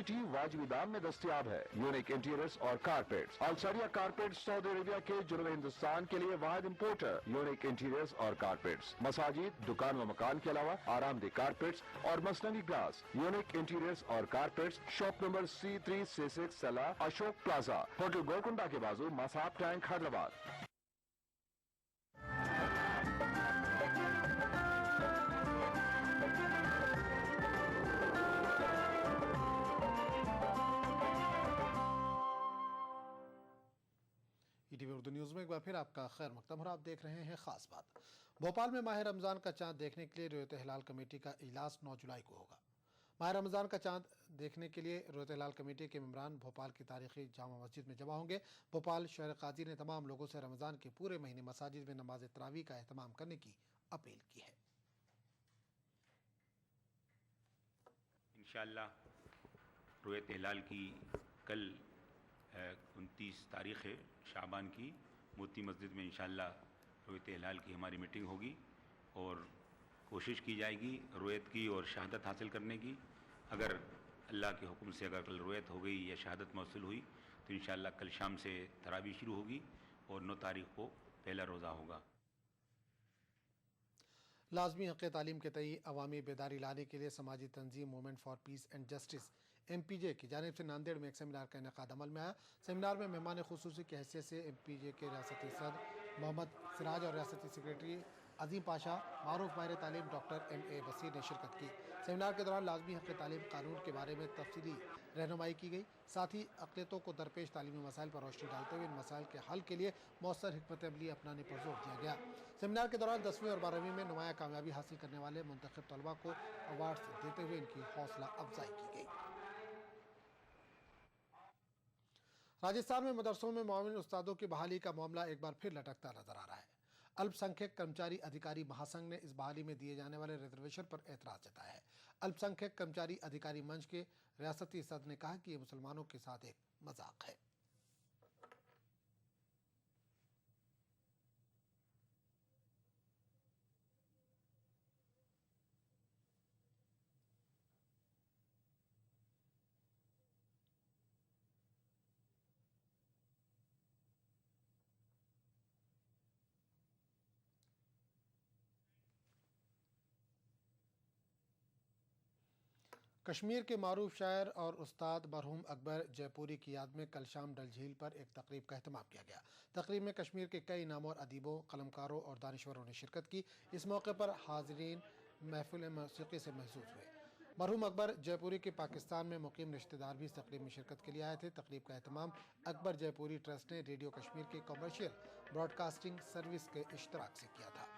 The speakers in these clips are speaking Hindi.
क्वालिटी वाजिबी दाम में दस्तयाब है। यूनिक इंटीरियर्स और carpets. Alsaria carpet Saudi Arabia के जुनूबी हिंदुस्तान के लिए वाहिद इंपोर्टर। यूनिक इंटीरियर्स और कारपेट्स, मसाजिद, दुकान व मकान के अलावा आरामदेह कारपेट्स और मसनवी ग्लास। यूनिक इंटीरियर्स और कारपेट्स, शॉप नंबर C366 सला अशोक प्लाजा, होटल गोलकुंडा के बाजू, Masab tank, Hyderabad. ETV Urdu news में एक बार फिर आपका खैर मकदम और आप देख रहे हैं खास बात। भोपाल में माह रमज़ान का चांद देखने के लिए रोयत हिलाल कमेटी का इजलास 9 जुलाई को होगा। माह रमज़ान का चांद देखने के लिए रोयत हिलाल कमेटी के मेंबरान भोपाल की तारीखी जामा मस्जिद में जमा होंगे। भोपाल शहर काजी ने तमाम लोगों से रमज़ान के पूरे महीने मसाजिद में नमाज तरावी का एहतमाम करने की अपील की है। इंशाअल्लाह रोयत हिलाल की कल 29 तारीख़ शाबान की मोती मस्जिद में इंशाअल्लाह रोयत हिलाल की हमारी मीटिंग होगी और कोशिश की जाएगी रोयत की और शहादत हासिल करने की। अगर अल्लाह के हुक्म से अगर कल रोयत हो गई या शहादत मौसूल हुई तो इंशाअल्लाह कल शाम से तरावी शुरू होगी और 9 तारीख़ को पहला रोज़ा होगा। लाजमी हक़ तालीम के तई अवामी बेदारी लाने के लिए समाजी तंजीम movement for peace and justice MPJ की जानिब से नांदेड़ में एक सेमिनार का इनेकाद अमल में आया। सेमिनार में मेहमान खुसूसी की हैसियत से MPJ के रियासती सदर मोहम्मद सिराज और रियासती सेक्रेटरी अजीम पाशा, मारूफ माहिर तालीम डॉक्टर MA बसीर ने शिरकत की। सेमिनार के दौरान लाजमी हक़ तालीम कानून के बारे में तफसीली रहनुमाई की गई। साथ ही अक़लियतों को दरपेश तालीमी मसाइल पर रोशनी डालते हुए इन मसाइल के हल के लिए मौसर हिकमत अमली अपनाने पर जोर दिया गया। सेमिनार के दौरान 10वीं और 12वीं में नुमाया कामयाबी हासिल करने वाले मुंतखब तलबा को अवार्ड्स देते हुए इनकी हौसला अफजाई की गई। राजस्थान में मदरसों में मुआविन उस्तादों की बहाली का मामला एक बार फिर लटकता नजर आ रहा है। अल्पसंख्यक कर्मचारी अधिकारी महासंघ ने इस बहाली में दिए जाने वाले रिजर्वेशन पर एतराज जताया है। अल्पसंख्यक कर्मचारी अधिकारी मंच के रियासती सदर ने कहा कि यह मुसलमानों के साथ एक मजाक है। कश्मीर के मारूफ शायर और उस्ताद मरहूम अकबर जयपुरी की याद में कल शाम डल झील पर एक तकरीब का एहतमाम किया गया। तकरीब में कश्मीर के कई नामवर अदीबों, कलमकारों और दानिश्वरों ने शिरकत की। इस मौके पर हाज़रीन महफिल मौसीक़ी से महसूस हुए। मरहूम अकबर जयपुरी के पाकिस्तान में मुकीम रिश्तेदार भी इस तकरीब में शिरकत के लिए आए थे। तकरीब का एहतमाम अकबर जयपुरी ट्रस्ट ने रेडियो कश्मीर के कमर्शियल ब्रॉडकास्टिंग सर्विस के इश्तराक से किया था।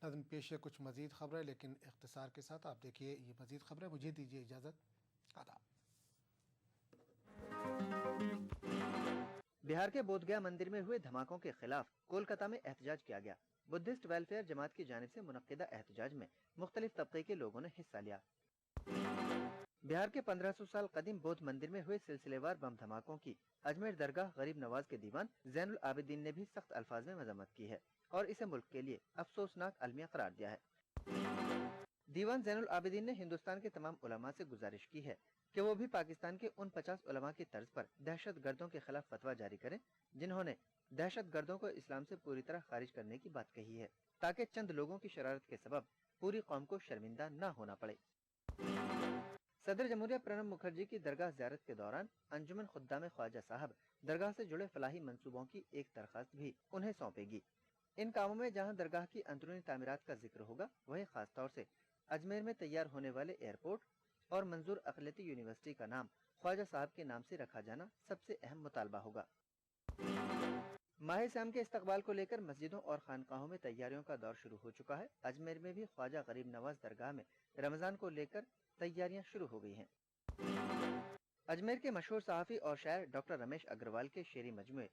नाज़रीन, पेश है कुछ मज़ीद खबरें, लेकिन इख्तिसार के साथ आप देखिए ये मज़ीद खबरें। मुझे दीजिए इजाज़त। आदाब। बिहार के बोधगया मंदिर में हुए धमाकों के खिलाफ कोलकाता में एहतजाज किया गया। बुद्धिस्ट वेलफेयर जमात की जानिब से मुनक्किदा एहतजाज में मुख्तलिफ तबके के लोगों ने हिस्सा लिया। बिहार के 1500 साल कदीम बौद्ध मंदिर में हुए सिलसिलेवार बम धमाकों की अजमेर दरगाह गरीब नवाज के दीवान जैनुल आबिदीन ने भी सख्त अल्फाज में मजम्मत की है और इसे मुल्क के लिए अफसोसनाक अलमिया करार दिया है। दीवान जैनुल आबिदीन ने हिंदुस्तान के तमाम उलमा से गुजारिश की है कि वो भी पाकिस्तान के उन 50 उलमा की तर्ज पर दहशत गर्दों के खिलाफ फतवा जारी करें जिन्होंने दहशत गर्दों को इस्लाम से पूरी तरह खारिज करने की बात कही है, ताकि चंद लोगों की शरारत के सबब पूरी कौम को शर्मिंदा न होना पड़े। सदर जमहूरिया प्रणब मुखर्जी की दरगाह ज़ियारत के दौरान अंजुमन खुद्दाम ख्वाजा साहब दरगाह से जुड़े फलाही मंसूबों की एक दरखास्त भी उन्हें सौंपेगी। इन कामों में जहां दरगाह की अंदरूनी तामीरात का जिक्र होगा, वहीं खास तौर से अजमेर में तैयार होने वाले एयरपोर्ट और मंजूर अक़लियती यूनिवर्सिटी का नाम ख्वाजा साहब के नाम से रखा जाना सबसे अहम मुतालबा होगा। माह शाम के इस्तकबाल को लेकर मस्जिदों और खानकाहों में तैयारियों का दौर शुरू हो चुका है। अजमेर में भी ख्वाजा गरीब नवाज दरगाह में रमजान को लेकर तैयारियां शुरू हो गई हैं। अजमेर के मशहूर सहाफ़ी और शायर डॉक्टर रमेश अग्रवाल के शेरी मजमुए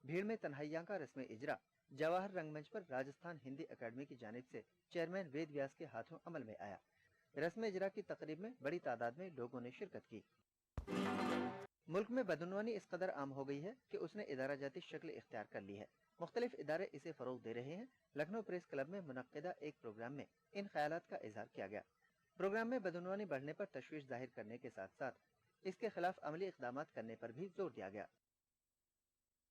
भीड़ में तन्हाइयां का रस्म इजरा जवाहर रंगमंच पर राजस्थान हिंदी अकेडमी की जानिब से चेयरमैन वेद व्यास के हाथों अमल में आया। रस्म इजरा की तकरीब में बड़ी तादाद में लोगों ने शिरकत की। मुल्क में बदनवानी इस कदर आम हो गई है कि उसने इदारा जाती शक्ल इख्तियार कर ली है। मुख्तलिफ इदारे इसे फरोग दे रहे हैं। लखनऊ प्रेस क्लब में मुनक्किदा एक प्रोग्राम में इन ख्यालात का इजहार किया गया। प्रोग्राम में बदनवानी बढ़ने पर तशवीश जाहिर करने के साथ साथ इसके खिलाफ अमली इक़दामात करने पर भी जोर दिया गया।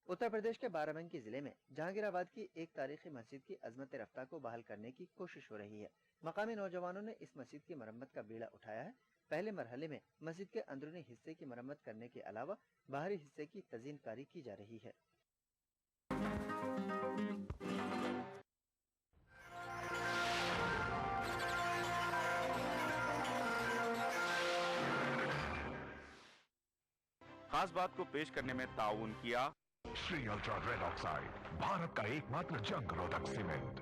उत्तर प्रदेश के बाराबंकी जिले में जहांगीराबाद की एक तारीखी मस्जिद की अजमत रफ्ता को बहाल करने की कोशिश हो रही है। मकामी नौजवानों ने इस मस्जिद की मरम्मत का बीड़ा उठाया है। पहले मरहले में मस्जिद के अंदरूनी हिस्से की मरम्मत करने के अलावा बाहरी हिस्से की तज़ीनकारी की जा रही है। खास बात को पेश करने में ताउन किया Shri ultra red oxide, Bharat का एकमात्र जंग रोधक सीमेंट।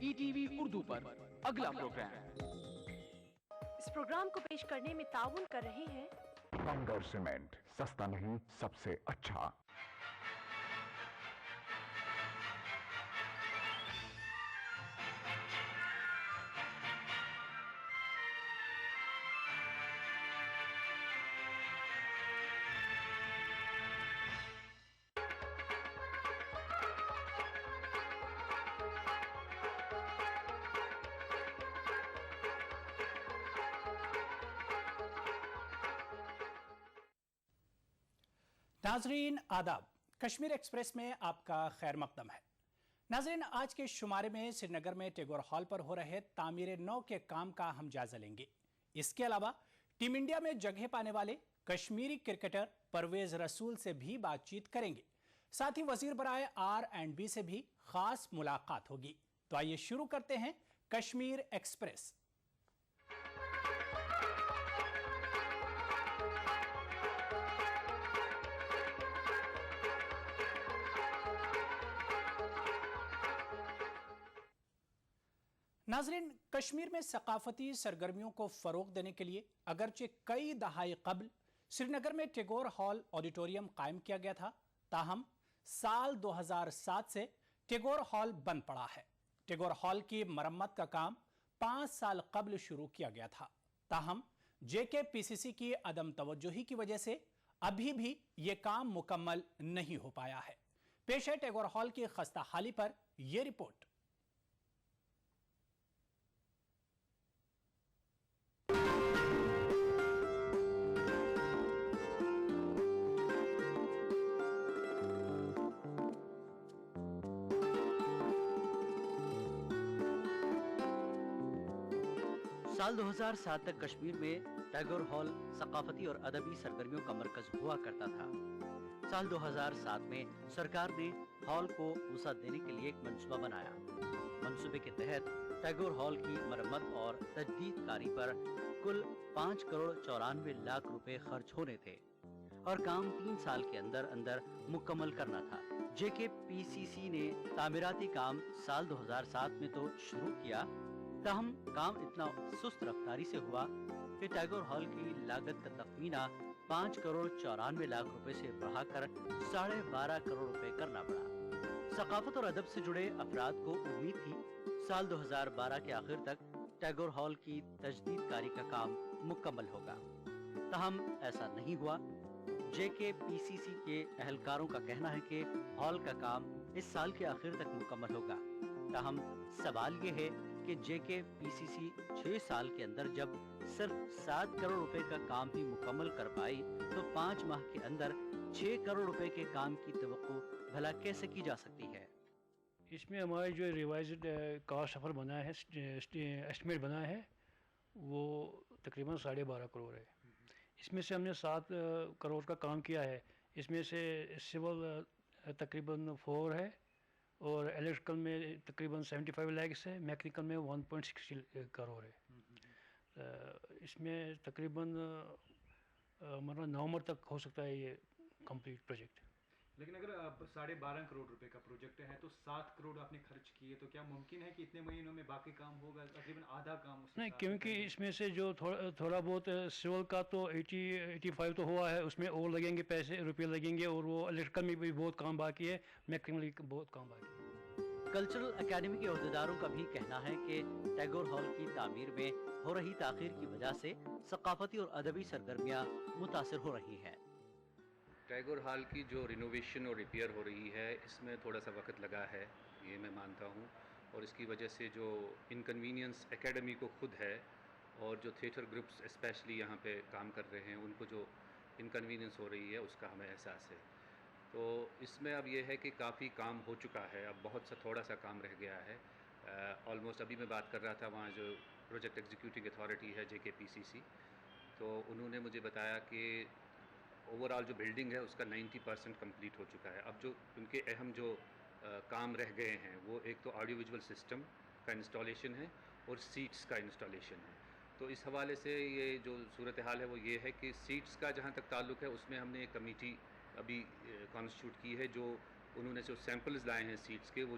ईटीवी उर्दू पर अगला प्रोग्राम। इस प्रोग्राम को पेश करने में ताउन कर रहे हैं बंगर सीमेंट, सस्ता नहीं सबसे अच्छा। नाजरीन आदाब, कश्मीर एक्सप्रेस में आपका खैर मकदम है। नाजरीन, आज के शुमारे में श्रीनगर में टैगोर हॉल पर हो रहे तामीर नौ के काम का हम जायजा लेंगे। इसके अलावा टीम इंडिया में जगह पाने वाले कश्मीरी क्रिकेटर परवेज रसूल से भी बातचीत करेंगे। साथ ही वजीर बराए R&B से भी खास मुलाकात होगी। तो आइए शुरू करते हैं कश्मीर एक्सप्रेस। नाजरीन, कश्मीर में सकाफती सरगर्मियों को फरोग देने के लिए अगरचे कई दहाई कबल श्रीनगर में टैगोर हॉल ऑडिटोरियम कायम किया गया था, ताहम साल 2007 से टैगोर हॉल बंद पड़ा है। टैगोर हॉल की मरम्मत का काम 5 साल कबल शुरू किया गया था, ताहम JKPCC की अदम तवज्जोही की वजह से अभी भी ये काम मुकम्मल नहीं हो पाया है। पेश है टैगोर हॉल की खस्ता हाली पर यह रिपोर्ट। साल 2007 तक कश्मीर में टैगोर हॉल सकाफती और अदबी सरगर्मियों का मरकज हुआ करता था। साल 2007 में सरकार ने हॉल को वसअत देने के लिए एक मंसूबा बनाया। मंसूबे के तहत टैगोर हॉल की मरम्मत और तजदीदकारी पर कुल 5 करोड़ 94 लाख रुपए खर्च होने थे और काम 3 साल के अंदर अंदर मुकम्मल करना था। JKPCC ने तामीराती काम साल 2007 में तो शुरू किया, ताहम काम इतना सुस्त रफ्तारी से हुआ कि टैगोर हॉल की लागत का तखमीना 5 करोड़ 94 लाख रुपए से बढ़ाकर 12.5 करोड़ रुपए करना पड़ा। सकाफत और अदब से जुड़े अफराद को उम्मीद थी साल 2012 के आखिर तक टैगोर हॉल की तजदीदकारी का काम मुकम्मल होगा, ताहम ऐसा नहीं हुआ। JKPCC के अहलकारों का कहना है कि हॉल का काम इस साल के आखिर तक मुकम्मल होगा, ताहम सवाल ये है कि JKPCC 6 साल के अंदर जब सिर्फ 7 करोड़ रुपए का काम ही मुकम्मल कर पाई तो 5 माह के अंदर 6 करोड़ रुपए के काम की तवक्को भला कैसे की जा सकती है। इसमें हमारे जो रिवाइज्ड कास्ट सफ़र बना है, एस्टिमेट बना है, वो तकरीबन 12.5 करोड़ है। इसमें से हमने 7 करोड़ का काम किया है। इसमें से सिविल तकरीबन 4 है और इलेक्ट्रिकल में तकरीबन 75 लाख है, मैकेनिकल में 1.6 करोड़ है। इसमें तकरीबन मतलब नवंबर तक हो सकता है ये कंप्लीट प्रोजेक्ट। लेकिन अगर 12.5 करोड़ रुपए का प्रोजेक्ट है तो 7 करोड़ आपने खर्च किए, तो क्या मुमकिन है कि इतने महीनों में बाकी काम होगा? तकरीबन आधा काम उसके नहीं, साथ क्योंकि करेंगे। इसमें से जो थोड़ा बहुत सिविल का तो 85 तो हुआ है, उसमें और लगेंगे पैसे रुपये लगेंगे, और वो इलेक्ट्रिकल में भी बहुत काम बाकी है, मैकेनिकली बहुत काम बाकी है। कल्चरल एकेडमी के अहदेदारों का भी कहना है कि टैगोर हॉल की तामीर में हो रही ताखीर की वजह से सकाफती और अदबी सरगर्मियाँ मुतासर हो रही हैं। टैगोर हॉल की जो रिनोवेशन और रिपेयर हो रही है, इसमें थोड़ा सा वक्त लगा है, ये मैं मानता हूँ, और इसकी वजह से जो इनकन्वीनियंस एकेडमी को खुद है और जो थिएटर ग्रुप्स स्पेशली यहाँ पे काम कर रहे हैं उनको जो इनकन्वीनियंस हो रही है उसका हमें एहसास है। तो इसमें अब ये है कि काफ़ी काम हो चुका है, अब बहुत सा थोड़ा सा काम रह गया है। ऑलमोस्ट अभी मैं बात कर रहा था वहाँ जो प्रोजेक्ट एग्जीक्यूटिंग अथॉरिटी है JKPCC, तो उन्होंने मुझे बताया कि ओवरऑल जो बिल्डिंग है उसका 90% कंप्लीट हो चुका है। अब जो उनके अहम जो काम रह गए हैं वो एक तो ऑडियो विजुअल सिस्टम का इंस्टॉलेशन है और सीट्स का इंस्टॉलेशन है। तो इस हवाले से ये जो सूरत हाल है वो ये है कि सीट्स का जहाँ तक ताल्लुक़ है उसमें हमने एक कमेटी अभी कॉन्स्टिट्यूट की है, जो उन्होंने जो सैम्पल्स लाए हैं सीट्स के वो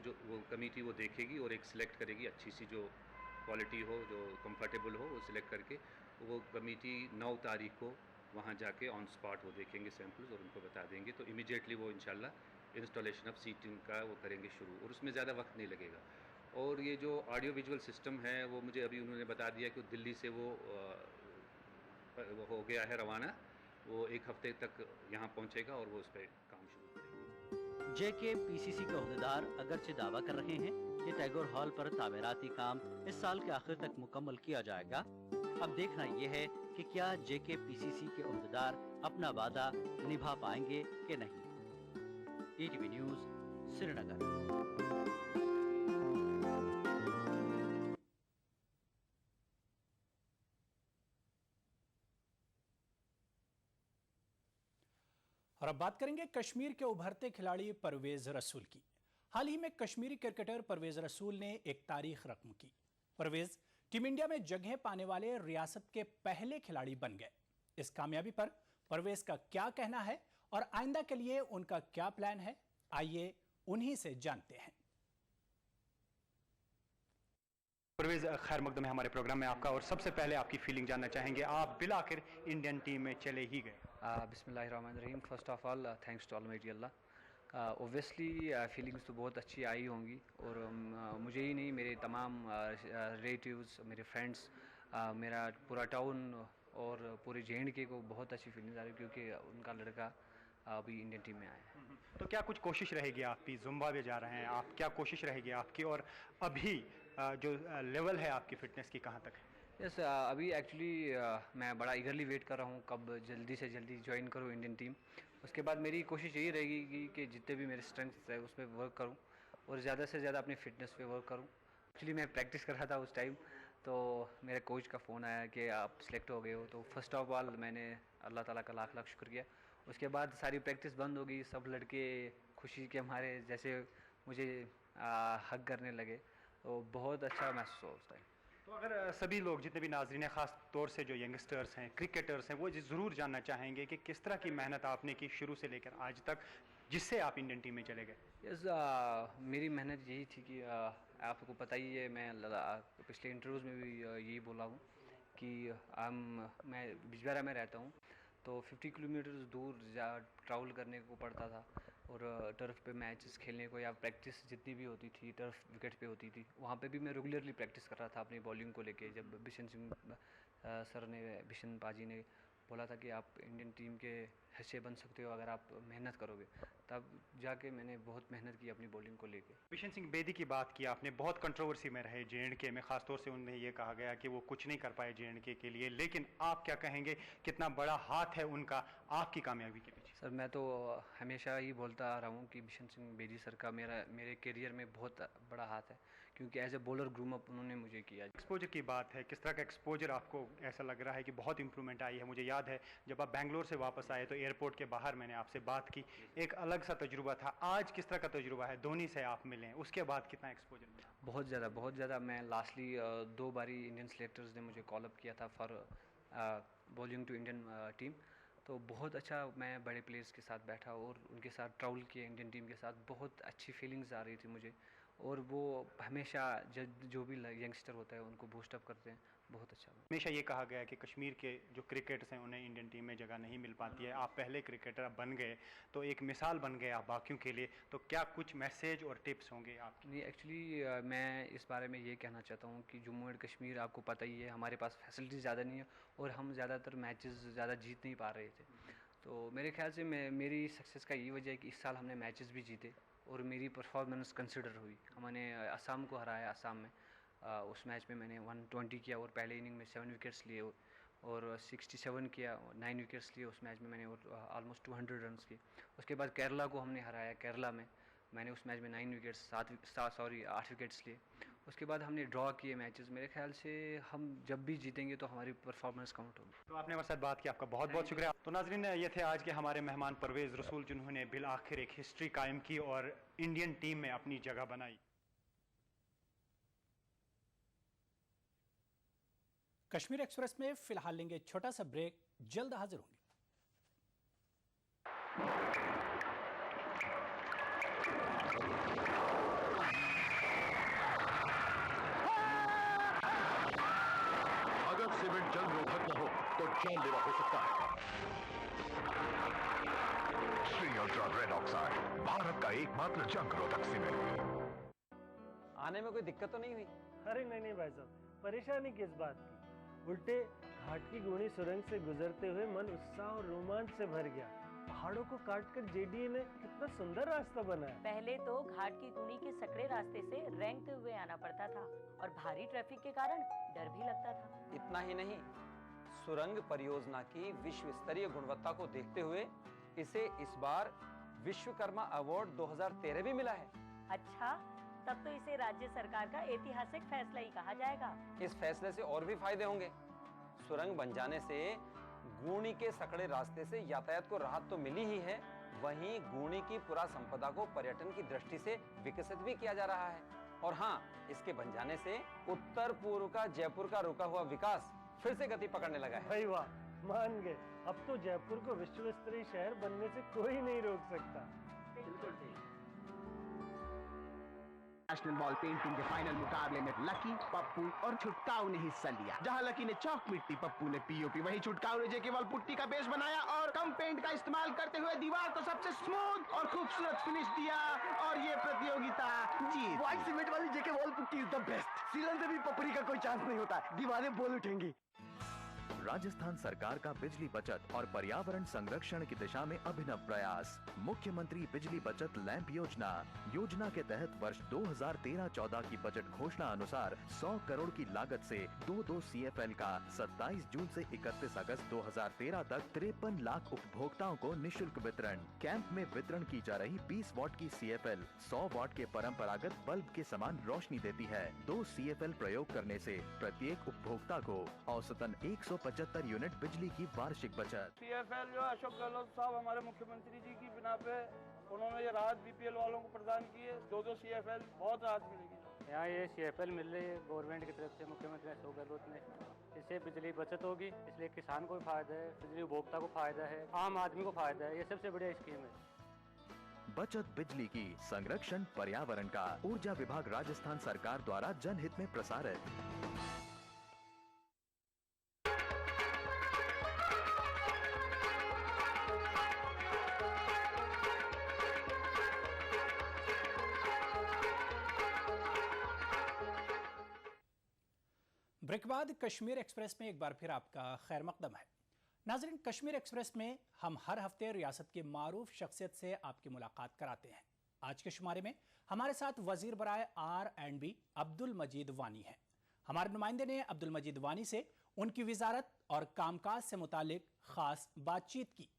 कमेटी वो देखेगी और एक सिलेक्ट करेगी, अच्छी सी जो क्वालिटी हो, जो कंफर्टेबल हो, वो सिलेक्ट करके वो कमेटी 9 तारीख को वहाँ जाके ऑन स्पॉट वो देखेंगे सैम्पल्स और उनको बता देंगे। तो इमीडिएटली वो इंशाल्लाह इंस्टॉलेशन ऑफ सीटिंग का वो करेंगे शुरू, और उसमें ज़्यादा वक्त नहीं लगेगा। और ये जो ऑडियो विजुअल सिस्टम है वो मुझे अभी उन्होंने बता दिया कि दिल्ली से वो हो गया है रवाना, वो 1 हफ्ते तक यहाँ पहुँचेगा और वो उस पर काम शुरू करेंगे। JKPCC के अहदेदार अगरचे दावा कर रहे हैं कि टैगोर हॉल पर तामीराती काम इस साल के आखिर तक मुकम्मल किया जाएगा। अब देखना यह है कि क्या JKPCC के अहदेदार अपना वादा निभा पाएंगे कि नहीं। ETV news, Srinagar. और अब बात करेंगे कश्मीर के उभरते खिलाड़ी परवेज रसूल की। हाल ही में कश्मीरी क्रिकेटर परवेज रसूल ने एक तारीख रकम की। परवेज टीम इंडिया में जगह पाने वाले रियासत के पहले खिलाड़ी बन गए। इस कामयाबी पर परवेज का क्या कहना है और आइंदा के लिए उनका क्या प्लान है, आइए उन्हीं से जानते हैं। परवेज, खैर मकदम है हमारे प्रोग्राम में आपका, और सबसे पहले आपकी फीलिंग जानना चाहेंगे, आप बिल आखिर इंडियन टीम में चले ही गए। बिस्मिल्लाहिर्रहमानिर्रहीम। First of all thanks to almighty Allah. Obviously feelings तो बहुत अच्छी आई होंगी, और मुझे ही नहीं, मेरे तमाम रिलेटिव्स, मेरे फ्रेंड्स, मेरा पूरा टाउन और पूरे JNK को बहुत अच्छी फीलिंग्स आ रही, क्योंकि उनका लड़का अभी इंडियन टीम में आया है। तो क्या कुछ कोशिश रहेगी आपकी, जिम्बाब्वे जा रहे हैं आप, क्या कोशिश रहेगी आपकी, और अभी जो लेवल है आपकी फ़िटनेस की कहाँ तक है? यस, अभी एक्चुअली मैं बड़ा ईगरली वेट कर रहा हूँ कब जल्दी से जल्दी ज्वाइन करूँ इंडियन टीम। उसके बाद मेरी कोशिश यही रहेगी कि जितने भी मेरे स्ट्रेंथ्स है उस पर वर्क करूँ और ज़्यादा से ज़्यादा अपनी फ़िटनेस पे वर्क करूँ। एक्चुअली मैं प्रैक्टिस कर रहा था उस टाइम, तो मेरे कोच का फ़ोन आया कि आप सिलेक्ट हो गए हो। तो फर्स्ट ऑफ ऑल मैंने अल्लाह ताला का लाख लाख शुक्र किया। उसके बाद सारी प्रैक्टिस बंद हो गई, सब लड़के खुशी के हमारे जैसे मुझे हग करने लगे, तो बहुत अच्छा महसूस हुआ उस टाइम। तो अगर सभी लोग, जितने भी नाज़रीन हैं, ख़ास तौर से जो यंगस्टर्स हैं, क्रिकेटर्स हैं, वो ज़रूर जानना चाहेंगे कि किस तरह की मेहनत आपने की शुरू से लेकर आज तक, जिससे आप इंडियन टीम में चले गए। यस, मेरी मेहनत यही थी कि आपको पता ही है, मैं पिछले इंटरव्यूज़ में भी यही बोला हूँ कि मैं बिजबेहरा में रहता हूँ, तो 50 किलोमीटर दूर ट्रैवल करने को पड़ता था, और टर्फ पे मैचेस खेलने को या प्रैक्टिस जितनी भी होती थी टर्फ विकेट पे होती थी, वहाँ पे भी मैं रेगुलरली प्रैक्टिस कर रहा था अपनी बॉलिंग को लेके। जब बिशन सिंह सर ने, बिशन पाजी ने बोला था कि आप इंडियन टीम के हिस्से बन सकते हो अगर आप मेहनत करोगे, तब जाके मैंने बहुत मेहनत की अपनी बॉलिंग को लेके। बिशन सिंह बेदी की बात की आपने, बहुत कंट्रोवर्सी में रहे JNK में, ख़ासतौर से उन्हें ये कहा गया कि वो कुछ नहीं कर पाए JNK के लिए, लेकिन आप क्या कहेंगे, कितना बड़ा हाथ है उनका आपकी कामयाबी के पीछे? सर, मैं तो हमेशा ही बोलता आ रहा हूँ कि बिशन सिंह बेदी सर का मेरे करियर में बहुत बड़ा हाथ है, क्योंकि as a bowler groom up उन्होंने मुझे किया। एक्सपोजर की बात है, किस तरह का एक्सपोजर आपको ऐसा लग रहा है कि बहुत इंप्रूवमेंट आई है? मुझे याद है जब आप बेंगलोर से वापस आए तो एयरपोर्ट के बाहर मैंने आपसे बात की, एक अलग सा तजुर्बा था। आज किस तरह का तजुर्बा है? धोनी से आप मिले, उसके बाद कितना एक्सपोजर मिला? बहुत ज़्यादा। मैं लास्टली 2 बारी इंडियन सिलेक्टर्स ने मुझे कॉल अप किया था for bowling to Indian team, तो बहुत अच्छा मैं बड़े प्लेयर्स के साथ बैठा और उनके साथ ट्रैवल किया इंडियन टीम के साथ, बहुत अच्छी फीलिंग्स आ रही थी मुझे। और वो हमेशा जो भी यंगस्टर होता है उनको बूस्ट अप करते हैं, बहुत अच्छा। हमेशा ये कहा गया है कि कश्मीर के जो क्रिकेटर्स हैं उन्हें इंडियन टीम में जगह नहीं मिल पाती है। आप पहले क्रिकेटर बन गए तो एक मिसाल बन गए आप बाकियों के लिए, तो क्या कुछ मैसेज और टिप्स होंगे आपके? नहीं, एक्चुअली मैं इस बारे में ये कहना चाहता हूँ कि जम्मू एंड कश्मीर आपको पता ही है, हमारे पास फैसिलिटीज़ ज़्यादा नहीं है और हम ज़्यादातर मैचेस ज़्यादा जीत नहीं पा रहे थे। तो मेरे ख्याल से मेरी सक्सेस का यही वजह है कि इस साल हमने मैचेस भी जीते और मेरी परफॉर्मेंस कंसिडर हुई। हमने असम को हराया असम में, उस मैच में मैंने 120 किया और पहले इनिंग में 7 विकेट्स लिए और 67 किया, 9 विकेट्स लिए उस मैच में मैंने, और ऑलमोस्ट 200 रन्स किए। उसके बाद केरला को हमने हराया, केरला में मैंने उस मैच में 9 विकेट्स 8 विकेट्स लिए। उसके बाद हमने ड्रॉ किए मैचेस। मेरे ख्याल से हम जब भी जीतेंगे तो हमारी परफॉर्मेंस काउंट होगी। तो आपने हमारे साथ बात की, आपका बहुत बहुत शुक्रिया। तो नाज़रीन, ये थे आज के हमारे मेहमान परवेज़ रसूल, जिन्होंने बिल आखिर एक हिस्ट्री कायम की और इंडियन टीम में अपनी जगह बनाई। कश्मीर एक्सप्रेस में फिलहाल लेंगे छोटा सा ब्रेक, जल्द हाजिर होंगे। अगर सीमेंट जंग रोधक न हो तो जानलेवा हो सकता है। Shri ultra red oxide, Bharat का एकमात्र जंग रोधक सीमेंट। आने में कोई दिक्कत तो नहीं हुई? अरे नहीं भाई साहब, परेशानी किस बात की। उल्टे घाट की गुणी सुरंग से गुजरते हुए मन उत्साह और रोमांच से भर गया। पहाड़ों को काटकर जेडीए ने कितना सुंदर रास्ता बनाया। पहले तो घाट की गुणी के सकड़े रास्ते से रेंगते हुए आना पड़ता था और भारी ट्रैफिक के कारण डर भी लगता था। इतना ही नहीं, सुरंग परियोजना की विश्व स्तरीय गुणवत्ता को देखते हुए इसे इस बार विश्वकर्मा अवार्ड 2013 भी मिला है। अच्छा, तब तो इसे राज्य सरकार का ऐतिहासिक फैसला ही कहा जाएगा। इस फैसले से और भी फायदे होंगे। सुरंग बन जाने से गुणी के सकड़े रास्ते से यातायात को राहत तो मिली ही है, वहीं गुणी की पुरा संपदा को पर्यटन की दृष्टि से विकसित भी किया जा रहा है। और हाँ, इसके बन जाने से उत्तर पूर्व का जयपुर का रुका हुआ विकास फिर से गति पकड़ने लगा है। भाई वाह, मान गए। अब तो जयपुर को विश्व स्तरीय शहर बनने से कोई नहीं रोक सकता। बिल्कुल ठीक। नेशनल बॉल पेंटिंग के फाइनल मुकाबले में लकी, पप्पू और छुटकाऊ ने हिस्सा लिया। जहां लकी ने चौक मिट्टी, पप्पू ने पीओपी, वहीं छुटकाऊ ने केवल पुट्टी का बेस बनाया और कम पेंट का इस्तेमाल करते हुए दीवार को सबसे स्मूथ और खूबसूरत फिनिश दिया और ये प्रतियोगिता जीत। व्हाइट सीमेंट वाली JK wall putty is the best. सीलन से भी पपड़ी का कोई चांस नहीं होता, दीवारें बोल उठेंगी। राजस्थान सरकार का बिजली बचत और पर्यावरण संरक्षण की दिशा में अभिनव प्रयास। मुख्यमंत्री बिजली बचत लैंप योजना के तहत वर्ष 2013-14 की बजट घोषणा अनुसार 100 करोड़ की लागत से 2 CFL का 27 जून से 31 अगस्त 2013 तक 53 लाख उपभोक्ताओं को निशुल्क वितरण। कैंप में वितरण की जा रही 20 वॉट की CFL 100 वॉट के परंपरागत बल्ब के समान रोशनी देती है। 2 CFL प्रयोग करने से प्रत्येक उपभोक्ता को औसतन 175 यूनिट बिजली की वार्षिक बचत। CFL जो अशोक गहलोत साहब हमारे मुख्यमंत्री जी की बिना पे उन्होंने ये राहत BPL वालों को प्रदान की है। 2 CFL बहुत राहत मिलेगी। यहाँ ये CFL मिल रही है गवर्नमेंट की तरफ से, मुख्यमंत्री अशोक गहलोत ने। इससे बिजली बचत होगी, इसलिए किसान को भी फायदा है, बिजली उपभोक्ता को फायदा है, आम आदमी को फायदा है। ये सबसे बढ़िया स्कीम है। बचत बिजली की, संरक्षण पर्यावरण का। ऊर्जा विभाग राजस्थान सरकार द्वारा जनहित में प्रसारित। ब्रेक बाद कश्मीर एक्सप्रेस में एक बार फिर आपका खैर मकदम है। नाज़रीन, कश्मीर एक्सप्रेस में हम हर हफ्ते रियासत के मारूफ शख्सियत से आपकी मुलाकात कराते हैं। आज के शुमारे में हमारे साथ वजीर बराए R&B अब्दुल मजीद वानी हैं। हमारे नुमाइंदे ने अब्दुल मजीद वानी से उनकी वजारत और कामकाज से मुतालिक खास बातचीत की।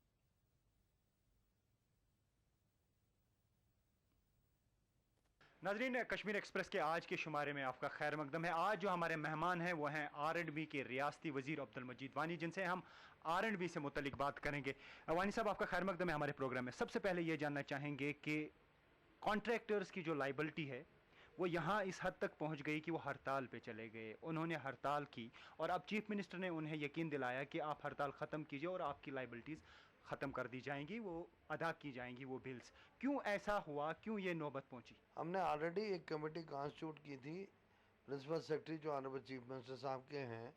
नाज़रीन, कश्मीर एक्सप्रेस के आज के शुमारे में आपका खैर मकदम है। आज जो हमारे मेहमान हैं वो हैं R&B के रियासती वजीर अब्दुल मजीद वानी, जिनसे हम R&B से मुतलिक बात करेंगे। वानी साहब, आपका खैर मकदम है हमारे प्रोग्राम में। सबसे पहले ये जानना चाहेंगे कि कॉन्ट्रैक्टर्स की जो लाइबिलिटी है वो यहाँ इस हद तक पहुँच गई कि वो हड़ताल पे चले गए। उन्होंने हड़ताल की और अब चीफ मिनिस्टर ने उन्हें यकीन दिलाया कि आप हड़ताल ख़त्म कीजिए और आपकी लाइबिलिटीज़ ख़त्म कर दी जाएंगी, वो अदा की जाएंगी वो बिल्स। क्यों ऐसा हुआ, क्यों ये नौबत पहुंची? हमने ऑलरेडी एक कमेटी कॉन्स्टिट्यूट की थी, प्रिंसिपल सेक्रेटरी जो ऑनरेबल चीफ मिनिस्टर साहब के हैं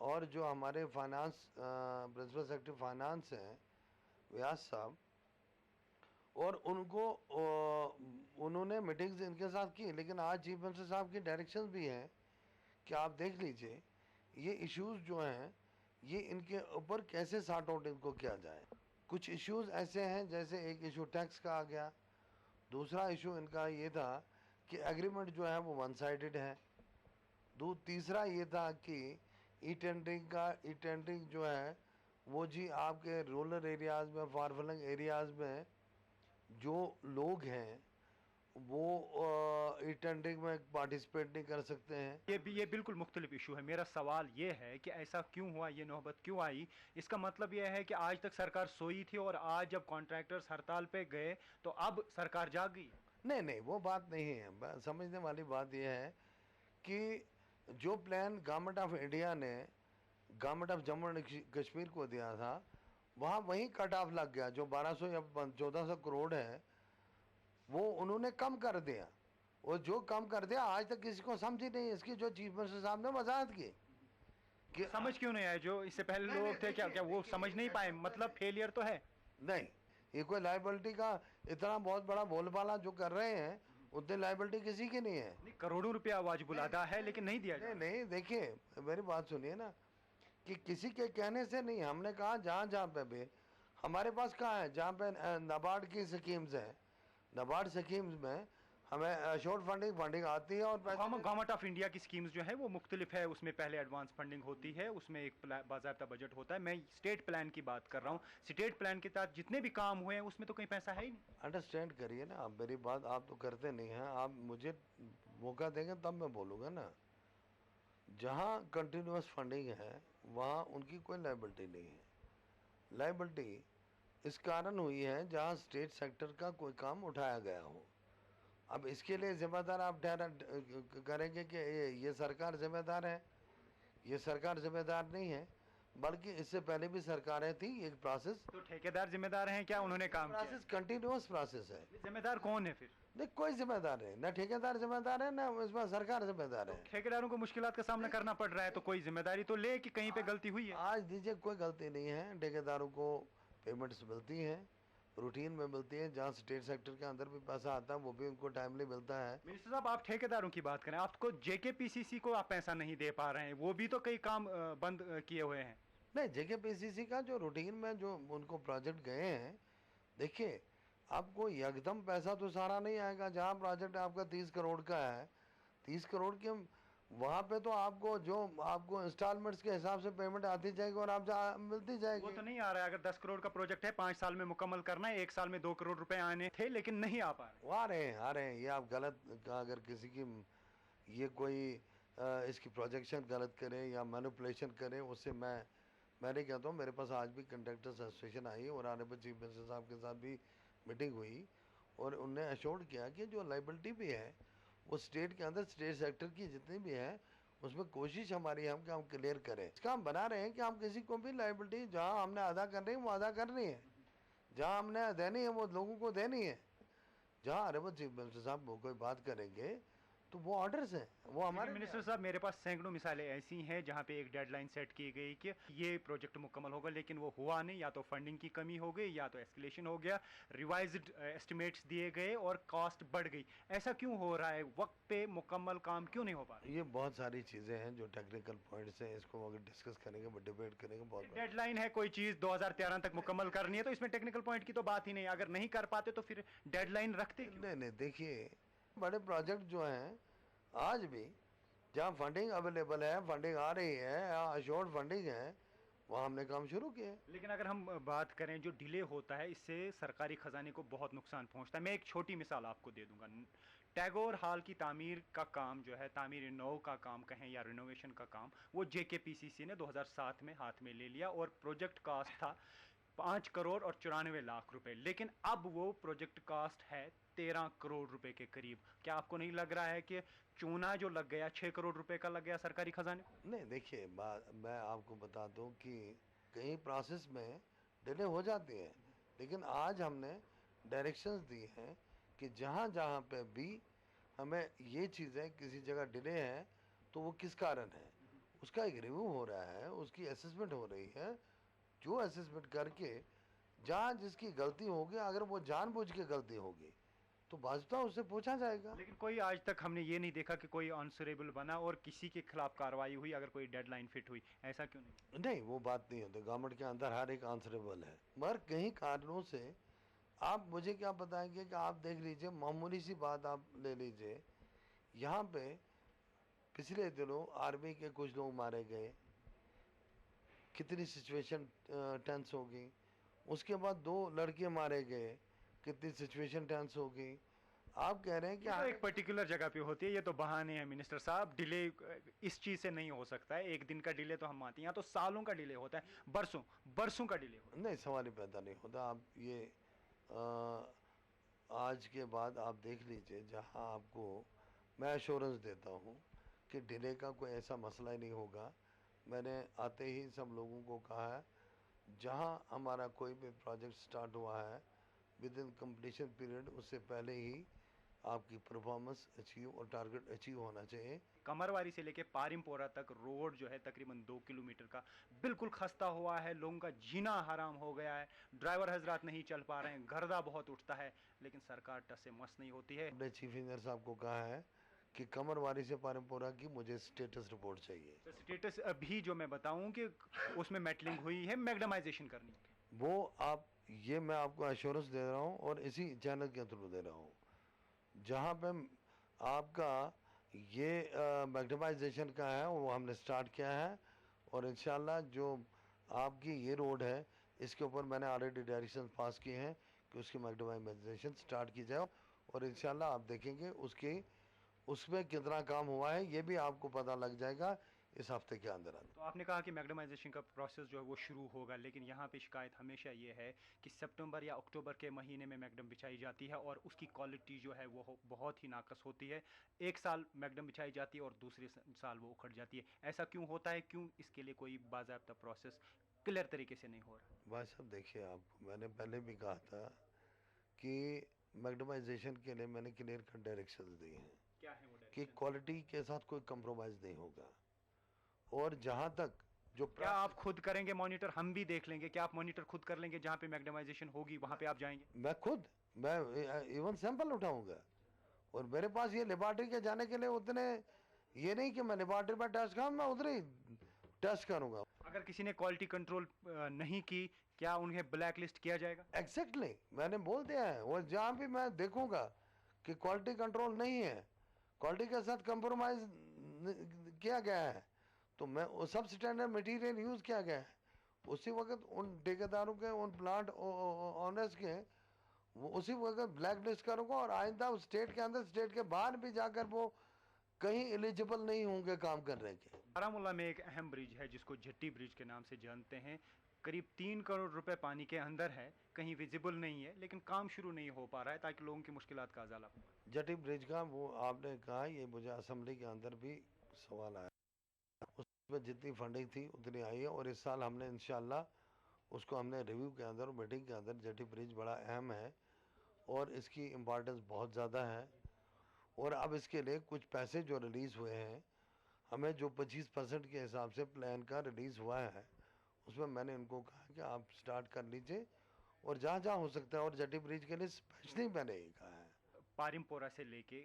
और जो हमारे फाइनेंस प्रिंसिपल सेक्रेटरी फाइनेंस हैं व्यास साहब, और उन्होंने मीटिंग्स इनके साथ की। लेकिन आज चीफ मिनिस्टर साहब की डायरेक्शंस भी हैं कि आप देख लीजिए ये इश्यूज जो हैं ये इनके ऊपर कैसे सॉर्ट आउट इनको किया जाए। कुछ इश्यूज ऐसे हैं, जैसे एक इशू टैक्स का आ गया, दूसरा इशू इनका ये था कि एग्रीमेंट जो है वो वन साइडेड है, तीसरा ये था कि ई टेंडरिंग जो है वो जी आपके रूरल एरियाज़ में, फार फ्लंग एरियाज़ में जो लोग हैं वो ई टेंडरिंग में पार्टिसिपेट नहीं कर सकते हैं। ये बिल्कुल मुख्तलिफ इशू है। मेरा सवाल ये है कि ऐसा क्यों हुआ, ये नौबत क्यों आई? इसका मतलब ये है कि आज तक सरकार सोई थी और आज जब कॉन्ट्रैक्टर्स हड़ताल पे गए तो अब सरकार जाग गई? नहीं, वो बात नहीं है। समझने वाली बात यह है कि जो प्लान गवर्नमेंट ऑफ इंडिया ने government of Jammu and Kashmir को दिया था वहाँ वहीं कट ऑफ लग गया। जो 1200 या 1400 करोड़ है वो उन्होंने कम कर दिया, और जो कम कर दिया आज तक किसी को समझ ही नहीं। इसकी जो चीफ मिनिस्टर साहब ने वजाहत की कि समझ क्यों नहीं आया? जो इससे पहले लोग थे क्या वो समझ नहीं पाए? मतलब फेलियर तो है नहीं। ये कोई लाइबिलिटी का इतना बहुत बड़ा बोलबाला जो कर रहे हैं, उतनी लाइबिलिटी किसी की नहीं है। करोड़ों रुपया वाजिबुल अदा है लेकिन नहीं दिया। नहीं, देखिए मेरी बात सुनिए ना, कि किसी के कहने से नहीं। हमने कहा जहाँ पे भी हमारे पास कहाँ है, जहाँ पे नाबार्ड की स्कीम्स हैं, नाबार्ड स्कीम्स में हमें शॉर्ट फंडिंग आती है। और गवर्नमेंट ऑफ इंडिया की स्कीम्स जो है वो मुख्तलिफ है। उसमें पहले एडवांस फंडिंग होती है, उसमें एक बाज़ाब्ता बजट होता है। मैं स्टेट प्लान की बात कर रहा हूँ। स्टेट प्लान के तहत जितने भी काम हुए हैं उसमें तो कहीं पैसा है ही नहीं। अंडरस्टैंड करिए ना आप मेरी बात, आप तो करते नहीं हैं। आप मुझे मौका देंगे तब मैं बोलूँगा ना। जहाँ कंटिन्यूस फंडिंग है वहाँ उनकी कोई लाइबिलिटी नहीं है। लाइबिलिटी इस कारण हुई है जहाँ स्टेट सेक्टर का कोई काम उठाया गया हो। अब इसके लिए जिम्मेदार आप करेंगे कि ये सरकार जिम्मेदार है, ये सरकार जिम्मेदार नहीं है, बल्कि इससे पहले भी सरकारें थी। एक प्रोसेस तो ठेकेदार जिम्मेदार हैं क्या? उन्होंने काम किया? प्रोसेस कंटिन्यूस प्रोसेस है। जिम्मेदार कौन है फिर? नहीं, कोई जिम्मेदार है ना, ठेकेदार जिम्मेदार है ना इसमें सरकार जिम्मेदार है। ठेकेदारों को मुश्किलात का सामना करना पड़ रहा है तो कोई जिम्मेदारी तो ले कि कहीं पे गलती हुई है। आज दीजिए कोई गलती नहीं है। ठेकेदारों को पेमेंट्स मिलती हैं, रूटीन में मिलती है। जहाँ स्टेट सेक्टर के अंदर भी पैसा आता है वो भी उनको टाइमली मिलता है। मिनिस्टर साहब, आप ठेकेदारों की बात करें, आपको JKPCC को आप पैसा नहीं दे पा रहे हैं, वो भी तो कई काम बंद किए हुए हैं। नहीं, JKPCC का जो रूटीन में जो उनको प्रोजेक्ट गए हैं, देखिए आपको एकदम पैसा तो सारा नहीं आएगा। जहाँ प्रोजेक्ट आपका 30 करोड़ का है, 30 करोड़ के वहाँ पे तो आपको इंस्टॉलमेंट्स के हिसाब से पेमेंट आती जाएगी और आप मिलती जाएगी। वो तो नहीं आ रहा है। अगर 10 करोड़ का प्रोजेक्ट है, 5 साल में मुकम्मल करना है, 1 साल में 2 करोड़ रुपए आने थे लेकिन नहीं आ पा रहे। वो आ रहे हैं। ये आप गलत, अगर किसी की ये कोई इसकी प्रोजेक्शन गलत करे या मैनिपुलेशन करे, उससे मैं नहीं कहता हूँ। मेरे पास आज भी कंट्रैक्टर्स एसोसिएशन आई और ऑनरेबल चीफ मिनिस्टर साहब के साथ भी मीटिंग हुई और उनने एश्योर्ड किया कि जो लाइबिलिटी भी है वो स्टेट के अंदर, स्टेट सेक्टर की जितनी भी है, उसमें कोशिश हमारी है कि हम क्लियर करें। इसका हम बना रहे हैं कि हम किसी को भी लाइबिलिटी जहाँ हमने अदा करनी है वो अदा करनी है, जहाँ हमने देनी है वो लोगों को देनी है। जहाँ ऑनरेबल चीफ मिनिस्टर साहब वो कोई बात करेंगे तो वो ऑर्डर्स हैं, वो हमारे। मिनिस्टर साहब, मेरे पास सैकड़ों मिसालें ऐसी हैं जहाँ पे एक डेडलाइन सेट की गई कि ये प्रोजेक्ट मुकम्मल होगा लेकिन वो हुआ नहीं। या तो फंडिंग की कमी हो गई या तो एस्केलेशन हो गया, रिवाइज्ड एस्टिमेट्स दिए गए और कॉस्ट बढ़ गई। ऐसा क्यों हो रहा है? वक्त पे मुकम्मल काम क्यों नहीं हो पा रहा? ये बहुत सारी चीज़ें हैं जो टेक्निकल पॉइंट्स हैं, इसको अगर डिस्कस करेंगे, डिबेट करेंगे। बहुत डेडलाइन है, कोई चीज़ 2013 तक मुकम्मल करनी है तो इसमें टेक्निकल पॉइंट की तो बात ही नहीं। अगर नहीं कर पाते तो फिर डेडलाइन रखते? नहीं, देखिए बड़े प्रोजेक्ट जो हैं आज भी जहाँ फंडिंग अवेलेबल है, फंडिंग आ रही है, अश्योर्ड फंडिंग है, वहाँ हमने काम शुरू किया है। लेकिन अगर हम बात करें जो डिले होता है, इससे सरकारी खजाने को बहुत नुकसान पहुंचता है। मैं एक छोटी मिसाल आपको दे दूंगा। टैगोर हॉल की तामीर का काम जो है, तामीर नौ का काम कहें या रिनोवेशन का काम, वो JKPCC ने 2007 में हाथ में ले लिया और प्रोजेक्ट कॉस्ट था 5 करोड़ और 94 लाख रुपए। लेकिन अब वो प्रोजेक्ट कॉस्ट है 13 करोड़ रुपए के करीब। क्या आपको नहीं लग रहा है कि चूना जो लग गया 6 करोड़ रुपए का लग गया सरकारी खजाने? नहीं, देखिए मैं आपको बता दूं कि कई प्रोसेस में डिले हो जाती है, लेकिन आज हमने डायरेक्शंस दी हैं कि जहाँ जहाँ पे भी हमें ये चीज़ें किसी जगह डिले है तो वो किस कारण है, उसका एक रिव्यू हो रहा है, उसकी असेसमेंट हो रही है। जो असेसमेंट करके जहाँ जिसकी गलती होगी, अगर वो जानबूझ के गलती होगी तो बाज़ाब्ता उससे पूछा जाएगा। लेकिन कोई आज तक हमने ये नहीं देखा कि कोई आंसरेबल बना और किसी के खिलाफ कार्रवाई हुई, अगर कोई डेडलाइन फिट हुई, ऐसा क्यों नहीं? नहीं, वो बात नहीं होती। गवर्नमेंट के अंदर हर एक आंसरेबल है, मगर कहीं कारणों से आप मुझे क्या बताएंगे कि आप देख लीजिए, मामूली सी बात आप ले लीजिए, यहाँ पे पिछले दिनों आर्मी के कुछ लोग मारे गए, कितनी सिचुएशन टेंस हो गई। उसके बाद 2 लड़के मारे गए, कितनी सिचुएशन टेंस हो गई। आप कह रहे हैं कि तो एक पर्टिकुलर जगह पे होती है, ये तो बहाने हैं मिनिस्टर साहब। डिले इस चीज़ से नहीं हो सकता है, एक दिन का डिले तो हम मानते हैं, यहाँ तो सालों का डिले होता है, बरसों का डिले होता है। नहीं, सवाल ही पैदा नहीं होता। आप ये आज के बाद आप देख लीजिए, जहाँ आपको मैं एश्योरेंस देता हूँ कि डिले का कोई ऐसा मसला ही नहीं होगा। मैंने आते ही सब लोगों को कहा है, जहाँ हमारा कोई भी प्रोजेक्ट स्टार्ट हुआ है विद इन कम्प्लीशन पीरियड, उससे पहले ही आपकी परफॉर्मेंस अचीव और टारगेट अचीव होना चाहिए। कमरवारी से लेके पारिमपोरा तक रोड जो है तकरीबन 2 किलोमीटर का बिल्कुल खस्ता हुआ है, लोगों का जीना हराम हो गया है, ड्राइवर हजरात नहीं चल पा रहे हैं, गर्दा बहुत उठता है, लेकिन सरकार टस से मस नहीं होती है। अपने चीफ इंजीनियर साहब को कहा है कि कमरवारी से पारिमपोरा की मुझे स्टेटस रिपोर्ट चाहिए। स्टेटस अभी जो मैं बताऊं कि उसमें मेटलिंग हुई है, मैग्नेमाइजेशन करनी है, वो आप ये मैं आपको एश्योरेंस दे रहा हूँ और इसी चैनल के थ्रू दे रहा हूँ। जहाँ पे आपका ये मैग्नेमाइजेशन का है वो हमने स्टार्ट किया है, और इंशाल्लाह जो आपकी ये रोड है इसके ऊपर मैंने ऑलरेडी डायरेक्शन पास किए हैं कि उसकी मैग्नेमाइजेशन स्टार्ट की जाए, और इंशाल्लाह आप देखेंगे उसमें कितना काम हुआ है ये भी आपको पता लग जाएगा इस हफ्ते के अंदर। तो आपने कहा कि मैग्नेमाइजेशन का प्रोसेस जो है वो शुरू होगा, लेकिन यहाँ पे शिकायत हमेशा ये है कि सितंबर या अक्टूबर के महीने में मैग्डम बिछाई जाती है और उसकी क्वालिटी जो है वो बहुत ही नाकस होती है। एक साल मैग्डम बिछाई जाती है और दूसरे साल वो उखड़ जाती है। ऐसा क्यों होता है? क्यों इसके लिए कोई बाज़ाब्ता प्रोसेस क्लियर तरीके से नहीं हो रहा? भाई साहब देखिए, आपको मैंने पहले भी कहा था कि मैग्नेमाइजेशन के लिए मैंने क्लियर कट डायरेक्शंस दी हैं। क्या है वो कि क्वालिटी के साथ कोई कंप्रोमाइज़ नहीं होगा, और जहां तक जो क्या आप खुद करेंगे मॉनिटर? हम भी देख लेंगे। क्या आप मॉनिटर खुद कर लेंगे? जहां पे मैग्नेमाइजेशन होगी वहां पे आप जाएंगे? मैं इवन सैंपल उठाऊंगा, और मेरे पास ये लेबॉर्ट्री के जाने के लिए उतने ये नहीं कि मैं लेबॉर्ट्री पर टेस्ट करूँ, मैं उधर ही टेस्ट करूंगा। अगर किसी ने क्वालिटी कंट्रोल नहीं की, क्या उन्हें ब्लैक लिस्ट किया जाएगा? एग्जैक्टली, मैंने बोल दिया है, और जहाँ भी मैं देखूंगा कि क्वालिटी कंट्रोल नहीं है, क्वालिटी के साथ कंप्रोमाइज किया गया है, तो मैं सब स्टैंडर्ड मटेरियल यूज़ किया गया है, उसी वक्त उन ठेकेदारों के, उन प्लांट ऑनर्स के वो उसी वक्त ब्लैक लिस्ट करूँगा, और आइंदा स्टेट के अंदर स्टेट के बाहर भी जाकर वो कहीं एलिजिबल नहीं होंगे काम करने के। बारामूला में एक अहम ब्रिज है जिसको झट्टी ब्रिज के नाम से जानते हैं। करीब 3 करोड़ रुपए पानी के अंदर है, कहीं विजिबल नहीं है, लेकिन काम शुरू नहीं हो पा रहा है ताकि लोगों की मुश्किलात का अजाला हो। झट्टी ब्रिज का वो आपने कहा, ये मुझे असेंबली के अंदर भी सवाल आया, उसमें जितनी फंडिंग थी उतनी आई है, और इस साल हमने इंशाल्लाह उसको हमने रिव्यू के अंदर, मीटिंग के अंदर, झट्टी ब्रिज बड़ा अहम है और इसकी इम्पोर्टेंस बहुत ज़्यादा है, और अब इसके लिए कुछ पैसे जो रिलीज़ हुए हैं, हमें जो 25% के हिसाब से प्लान का रिलीज़ हुआ है, उसमें मैंने उनको कहा कि आप स्टार्ट कर लीजिए, और जहाँ जहाँ हो सकता है, और झट्टी ब्रिज के लिए स्पेशली मैंने ये कहा है। पारिमपोरा से लेके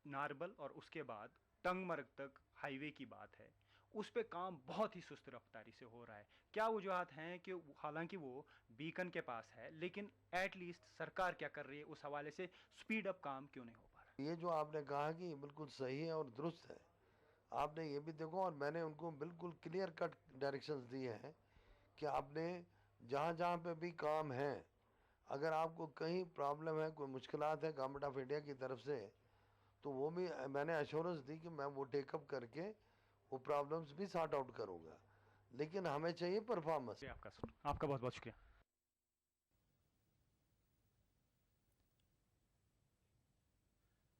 नारबल और उसके बाद टंगमर्ग तक हाईवे की बात है, उस पे काम बहुत ही सुस्त रफ्तारी से हो रहा है। क्या वजूहत हैं कि हालांकि वो बीकन के पास है, लेकिन एटलीस्ट सरकार क्या कर रही है उस हवाले से? स्पीड अप काम क्यों नहीं हो पा रहा? ये जो आपने कहा कि ये बिल्कुल सही है और दुरुस्त है, आपने ये भी देखो, और मैंने उनको बिल्कुल क्लियर कट डायरेक्शंस दिए हैं कि आपने जहाँ जहाँ पे भी काम है, अगर आपको कहीं प्रॉब्लम है, कोई मुश्किलात है गवर्नमेंट ऑफ इंडिया की तरफ से, तो वो भी मैंने एश्योरेंस दी कि मैं वो टेकअप करके वो प्रॉब्लम्स भी सॉर्ट आउट करूँगा, लेकिन हमें चाहिए परफॉर्मेंस। आपका बहुत बहुत शुक्रिया।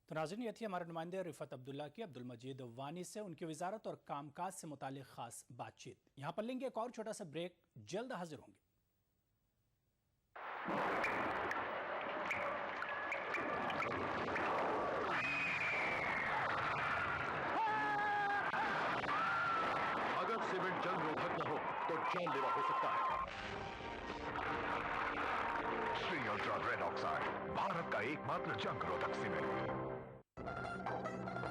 तो नाज़रीन, ये थी हमारे नुमाइंदे रिफत अब्दुल्ला की अब्दुल मजीद वानी से उनकी वजारत और कामकाज से मुतालिक खास बातचीत। यहाँ पर लेंगे एक और छोटा सा ब्रेक, जल्द हाजिर होंगे। जानलेवा हो सकता है। Shri ultra red oxide, Bharat का एकमात्र जंग रोधक सीमेंट।